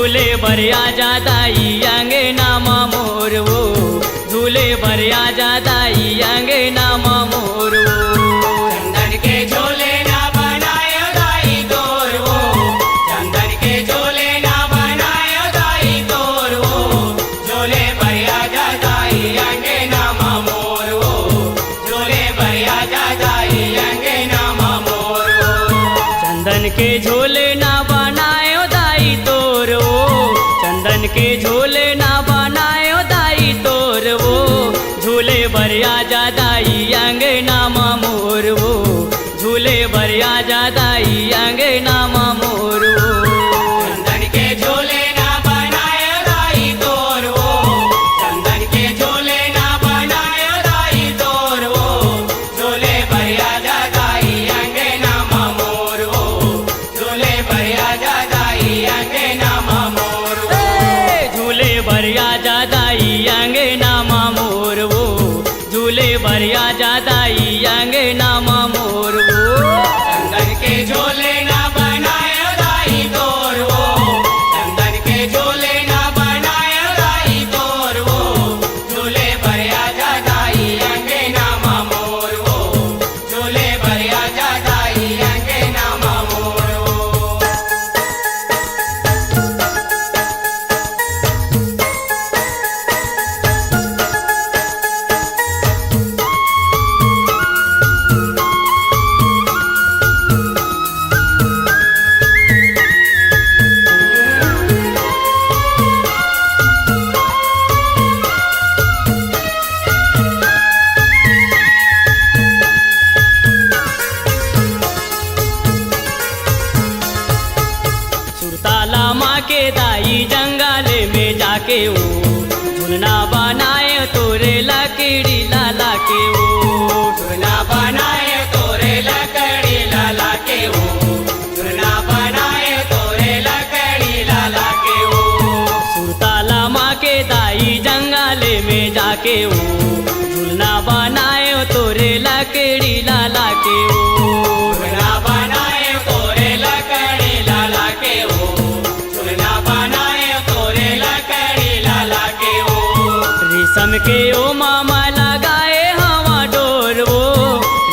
झूले भरिया जादाई अंगना मोरवो, झूले भरिया जादाई अंगना मोरवो। चंदन के झोले ना बनायो दाई तोरवो, चंदन के झोले ना बनायो दाई तोरवो, झोले भरिया जादाई अंगना मोरवो, झोले भरिया जादाई अंगना मोरवो। चंदन के झोले ना बनायो दाई तोरवो, चंदन के झोले ना बनायो दाई तोरवो, झूले भरिया जादाई अंगना मोरवो, झूले भरिया जादाई अंगना मोरवो। चंदन के झोले ना बनायो दाई तोरवो, चंदन के झोले ना बनायो दाई तोरवो, झोले भरिया जादाई अंगना मोरवो, झोले भरिया जादाई अंगना मोरवो। झूले भरिया जादाई अंगना मोरवो, झूले भरिया जादाई अंगना मोरवो। चंदन के झोले ना बनायो दाई तोरवो, चंदन के झोले ना बनायो दाई तोरवो, झोले भरिया जादाई अंगना मोरवो, झोले भरिया जादाई अंगना मोरवो। सुरताला माँ के दाई जंगले में जाके वो झुलना बनाए तोरे लकड़ी लाला के वो। झुलना बनाए तोरे लकड़ी लाला के वो, झुलना बनाए तोरे लकड़ी लाला के वो। सुरताला माँ के दाई जंगले में जाके वो झुलना बनाए तोरे लकड़ी लाला के वो। झुलना बनाए तोरे लकड़ी लाला के वो, झुलना बनाए तोरे लकड़ी लाला के वो। रेशम के ओ मामा लगाए हवा डोर वो,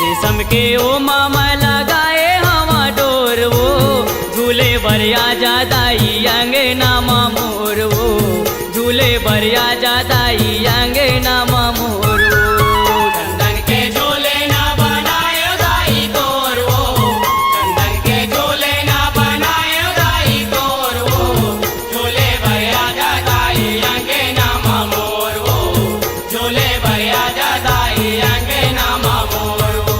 रेशम के ओ मामा लगाए हवा डोर वो, झूले भरिया जादाई अंगना मोर वो, झूले भरिया जादाई अंगना मोर वो। चंदन के झोले ना बनायो दाई तोरवो, चंदन के झोले ना बनायो दाई तोरवो, झोले भरिया जादाई अंगना मोरवो, झोले भरिया जादाई अंगना मोरवो।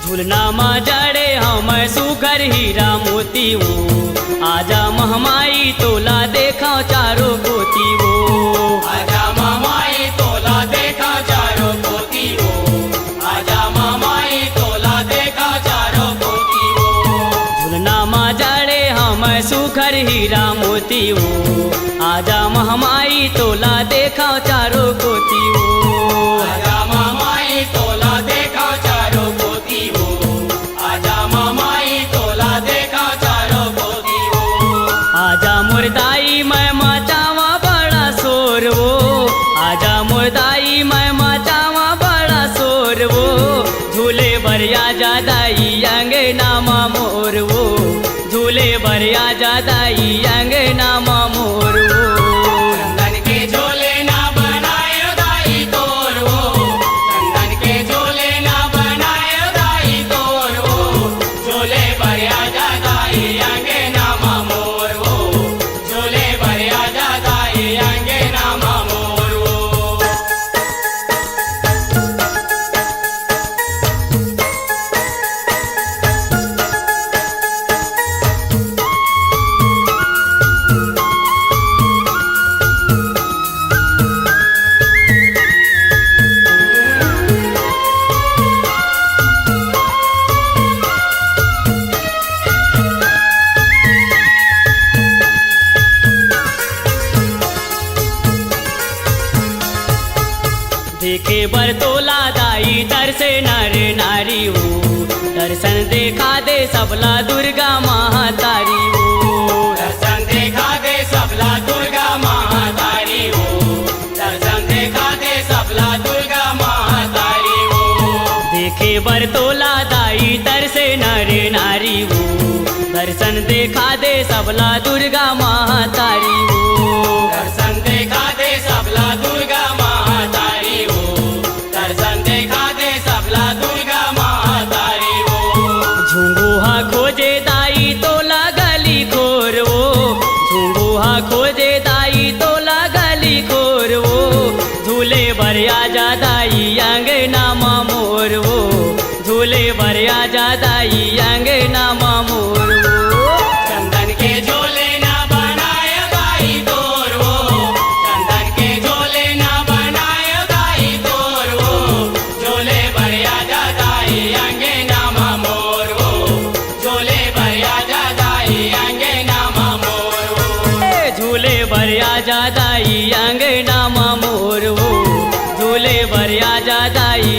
झुलना माँ जड़े हम सुगर हीरा मोती वो, आजा महमाई तोला देखा चारों गोती वो। आजा मामाई तोला देखा चारों पोती वो, आजा मामाई तोला देखा चारों पोती वो। झुलना माँ जड़े हम सुखर हीरा मोती वो, आजा महमाई तोला देखा चारों गोती वो। आजा मामाई तोला देखा चारों पोती वो, आजा मामाई तोला देखा चारों पोती वो। आजा मुर्दाई मैं मचावा बड़ा शोर वो, आजा मुर्दाई मैं मचावा बड़ा शोर वो, झूले भरिया जादाई अंगना मोर वो, झूले भरिया जादाई अंगना मोर वो। चंदन के झोले ना बनायो दाई तोरवो, चंदन के झोले ना बनायो दाई तोरवो, झोले भरिया जादाई अंगना मोरवो, झोले भरिया जादाई अंगना मोरवो। देखे बर तोला दाई तरसे नर नारी हो दर्शन देखा दे सबला दुर्गा महातारी हो दर्शन देखा दे सबला दुर्गा महातारी हो दर्शन देखा दे सबला दुर्गा महातारी हो देखे बर तोला दाई तरसे नर नारी हो दर्शन देखा दे सबला दुर्गा महातारी हो दर्शन देखा दे सबला दुर्गा महातारी हो दर्शन देखा दे सबला दुर्गा महातारी हो झुंगुहा खोजे दाई तोला गली खोर वो झुंगुहा खोजे दाई तोला गली खोर वो झूले भरिया जा दाई अंगना मोर वो झूले भरिया जा दाई अंगना मोर वो चंदन के झोले ना बनाए गाई तोर वो चंदन के झोले ना बनाए गाई तोर वो झोले भरिया जा दाई अंगे नामा मोर वो झोले भरिया जा दाई अंगे नामा मोर वो झूले भरिया जा दाई अंगना मोर वो झूले भरिया जा दाई